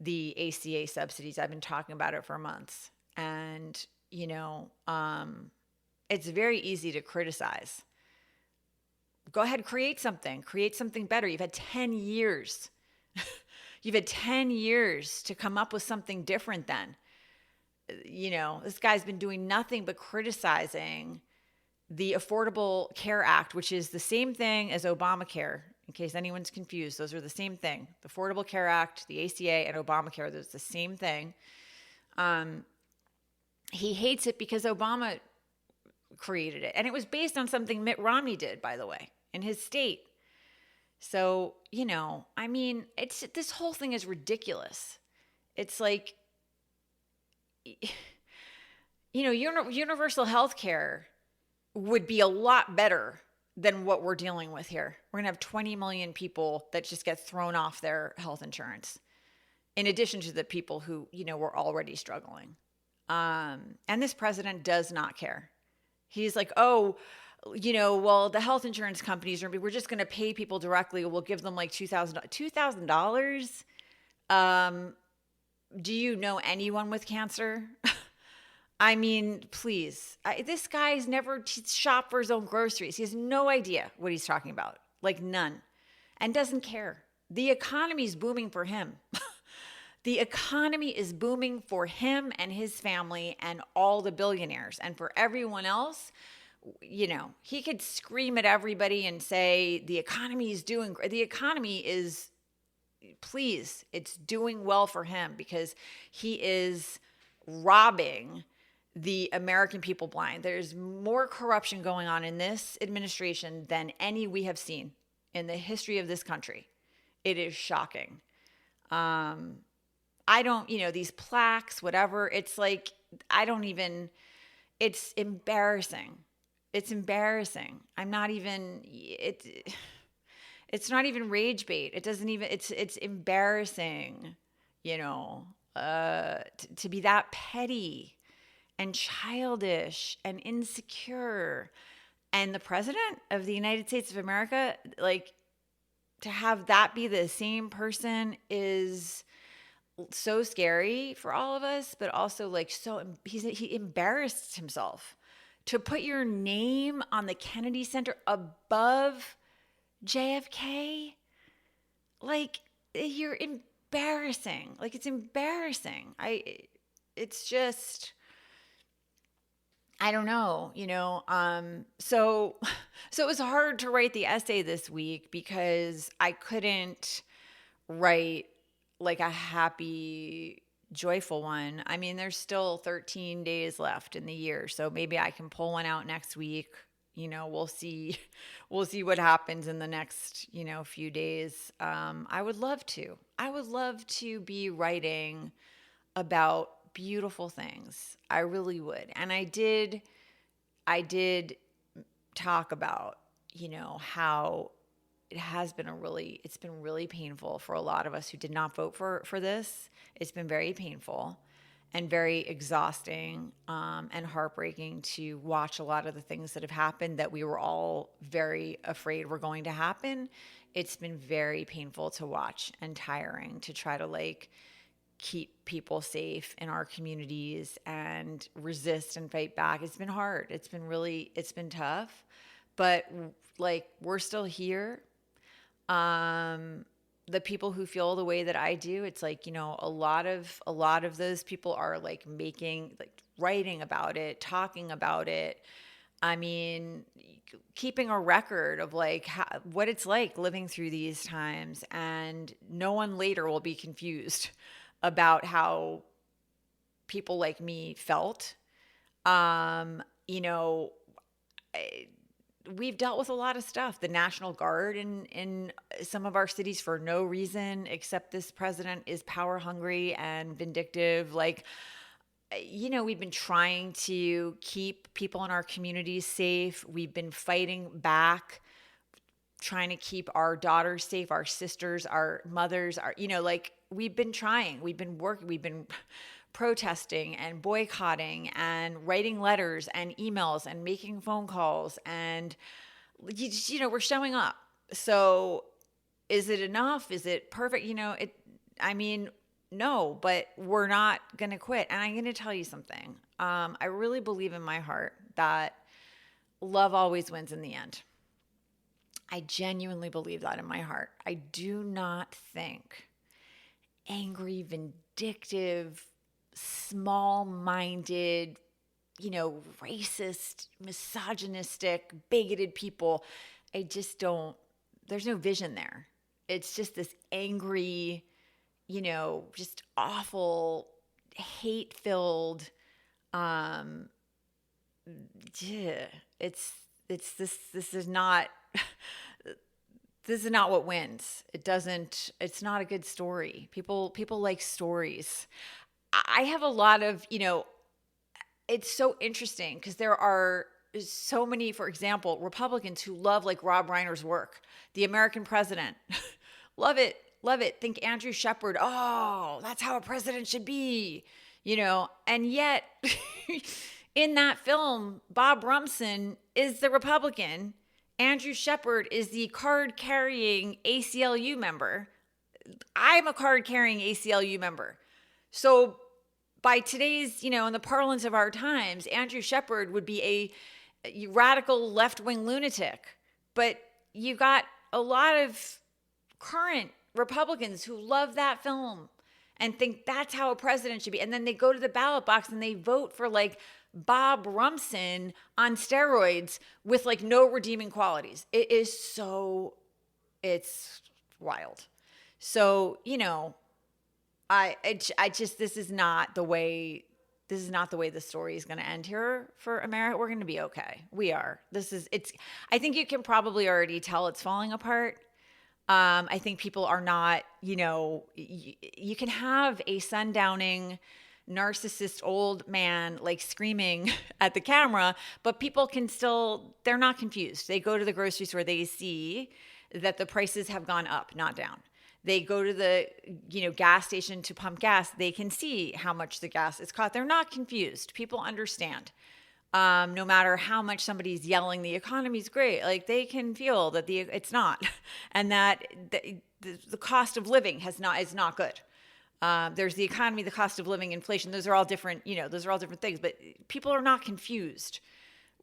the ACA subsidies. I've been talking about it for months. And it's very easy to criticize. Go ahead, create something better. You've had 10 years. You've had 10 years to come up with something different then. this guy's been doing nothing but criticizing the Affordable Care Act, which is the same thing as Obamacare. In case anyone's confused, those are the same thing. The Affordable Care Act, the ACA, and Obamacare, those are the same thing. He hates it because Obama created it. And it was based on something Mitt Romney did, by the way, in his state. So, this whole thing is ridiculous. It's like, universal health care would be a lot better than what we're dealing with here. We're going to have 20 million people that just get thrown off their health insurance, in addition to the people who, were already struggling. And this president does not care. He's like, well, the health insurance companies we're just going to pay people directly. We'll give them like $2,000. Do you know anyone with cancer? I mean, please. This guy's never shopped for his own groceries. He has no idea what he's talking about. Like none. And doesn't care. The economy's booming for him. The economy is booming for him and his family and all the billionaires. And for everyone else, he could scream at everybody and say, the economy is please, it's doing well for him because he is robbing the American people blind. There's more corruption going on in this administration than any we have seen in the history of this country. It is shocking. I don't, these plaques, whatever, it's like, it's embarrassing. It's embarrassing. It's not even rage bait. It doesn't even, it's embarrassing, to be that petty and childish and insecure. And the president of the United States of America, like, to have that be the same person is so scary for all of us, but also like he embarrassed himself to put your name on the Kennedy Center above JFK. Like, you're embarrassing. Like, it's embarrassing. It's just, I don't know, so it was hard to write the essay this week because I couldn't write like a happy, joyful one. I mean, there's still 13 days left in the year, so maybe I can pull one out next week. We'll see what happens in the next, few days. I would love to be writing about beautiful things. I really would. And I did talk about, how it's been really painful for a lot of us who did not vote for this. It's been very painful and very exhausting, and heartbreaking to watch a lot of the things that have happened that we were all very afraid were going to happen. It's been very painful to watch and tiring to try to keep people safe in our communities and resist and fight back. It's been hard. It's been tough, but we're still here. The people who feel the way that I do, it's a lot of those people are writing about it, talking about it. I mean, keeping a record of what it's like living through these times, and no one later will be confused about how people like me felt. We've dealt with a lot of stuff. The National Guard in some of our cities for no reason, except this president is power hungry and vindictive. We've been trying to keep people in our communities safe. We've been fighting back, trying to keep our daughters safe, our sisters, our mothers, we've been trying. We've been working. We've been protesting and boycotting and writing letters and emails and making phone calls, and we're showing up. So is it enough? Is it perfect? No, but we're not going to quit. And I'm going to tell you something. I really believe in my heart that love always wins in the end. I genuinely believe that in my heart. I do not think angry, vindictive, small-minded, racist, misogynistic, bigoted people. I just don't, there's no vision there. It's just this angry, just awful, hate-filled, um, yeah, it's this is not this is not what wins. It's not a good story. People like stories. I have a lot of, it's so interesting because there are so many, for example, Republicans who love like Rob Reiner's work, the American president. Love it. Love it. Think Andrew Shepard. Oh, that's how a president should be, and yet in that film, Bob Rumson is the Republican. Andrew Shepard is the card carrying ACLU member. I'm a card carrying ACLU member. So by today's, in the parlance of our times, Andrew Shepard would be a radical left-wing lunatic. But you got a lot of current Republicans who love that film and think that's how a president should be. And then they go to the ballot box and they vote for like Bob Rumson on steroids with like no redeeming qualities. It's wild. So, I just, this is not the way the story is going to end here for America. We're going to be okay. We are. I think you can probably already tell it's falling apart. I think people are not, you can have a sundowning, narcissist old man like screaming at the camera, but people can still, they're not confused. They go to the grocery store, they see that the prices have gone up, not down. They go to the, gas station to pump gas. They can see how much the gas is cost. They're not confused. People understand. No matter how much somebody's yelling, the economy's great. Like they can feel that it's not, and that the cost of living is not good. There's the economy, the cost of living, inflation. Those are all different. Those are all different things. But people are not confused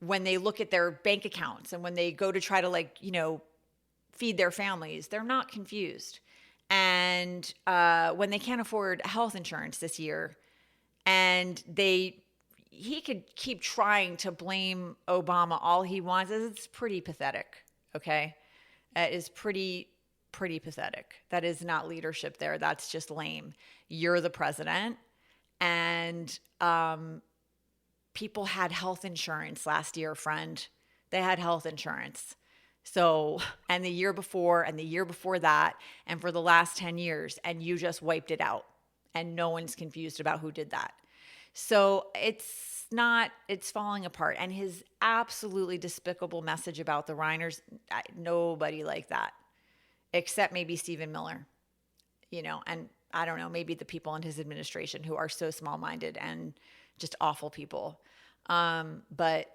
when they look at their bank accounts and when they go to try to feed their families. They're not confused. And when they can't afford health insurance this year, and he could keep trying to blame Obama all he wants. It's pretty pathetic, okay? It is pretty pathetic. That is not leadership there. That's just lame. You're the president, and people had health insurance last year, friend. They had health insurance. So, and the year before, and the year before that, and for the last 10 years, and you just wiped it out. And no one's confused about who did that. So it's falling apart. And his absolutely despicable message about the Reiners, nobody liked that, except maybe Stephen Miller, and I don't know, maybe the people in his administration who are so small-minded and just awful people. But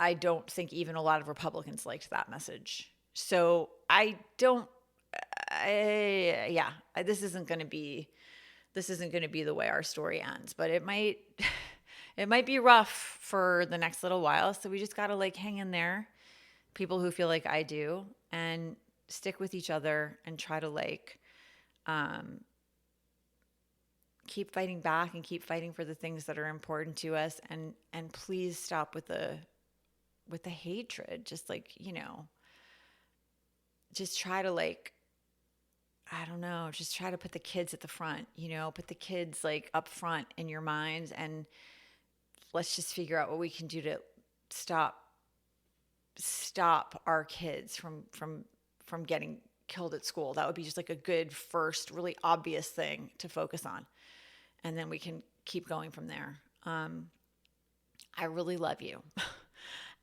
I don't think even a lot of Republicans liked that message. So this isn't going to be the way our story ends, but it might be rough for the next little while. So we just got to hang in there, people who feel like I do, and stick with each other and try to keep fighting back and keep fighting for the things that are important to us. And please stop with the hatred. Just just try to I don't know, just try to put the kids at the front, put the kids up front in your minds, and let's just figure out what we can do to stop our kids from getting killed at school. That would be just a good first, really obvious thing to focus on. And then we can keep going from there. I really love you.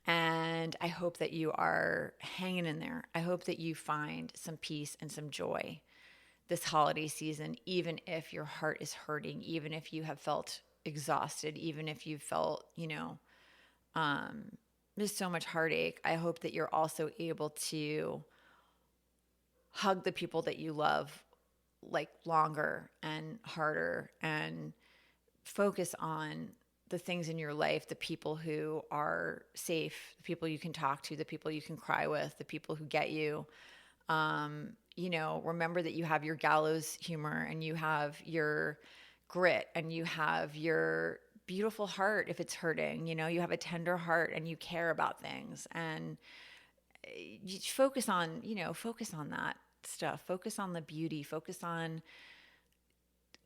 And I hope that you are hanging in there. I hope that you find some peace and some joy this holiday season, even if your heart is hurting, even if you have felt exhausted, even if you felt, there's so much heartache. I hope that you're also able to hug the people that you love longer and harder, and focus on the things in your life, the people who are safe, the people you can talk to, the people you can cry with, the people who get you. Remember that you have your gallows humor and you have your grit and you have your beautiful heart if it's hurting, you know, you have a tender heart and you care about things, and you focus on, you know, focus on that stuff, focus on the beauty, focus on,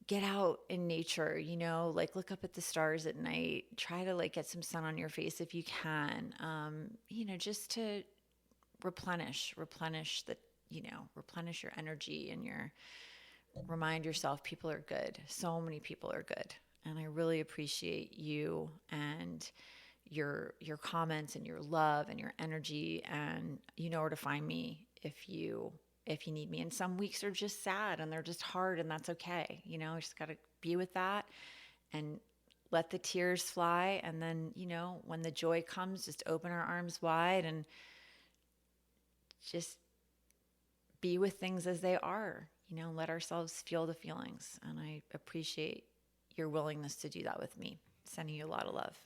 get out in nature, you know, like look up at the stars at night, try to like get some sun on your face if you can, you know, just to replenish the, you know, replenish your energy and your, remind yourself people are good. So many people are good. And I really appreciate you and your comments and your love and your energy, and you know where to find me if you need me. And some weeks are just sad and they're just hard, and that's okay. You know, just got to be with that and let the tears fly, and then, you know, when the joy comes, just open our arms wide and just be with things as they are, you know, let ourselves feel the feelings. And I appreciate your willingness to do that with me. Sending you a lot of love.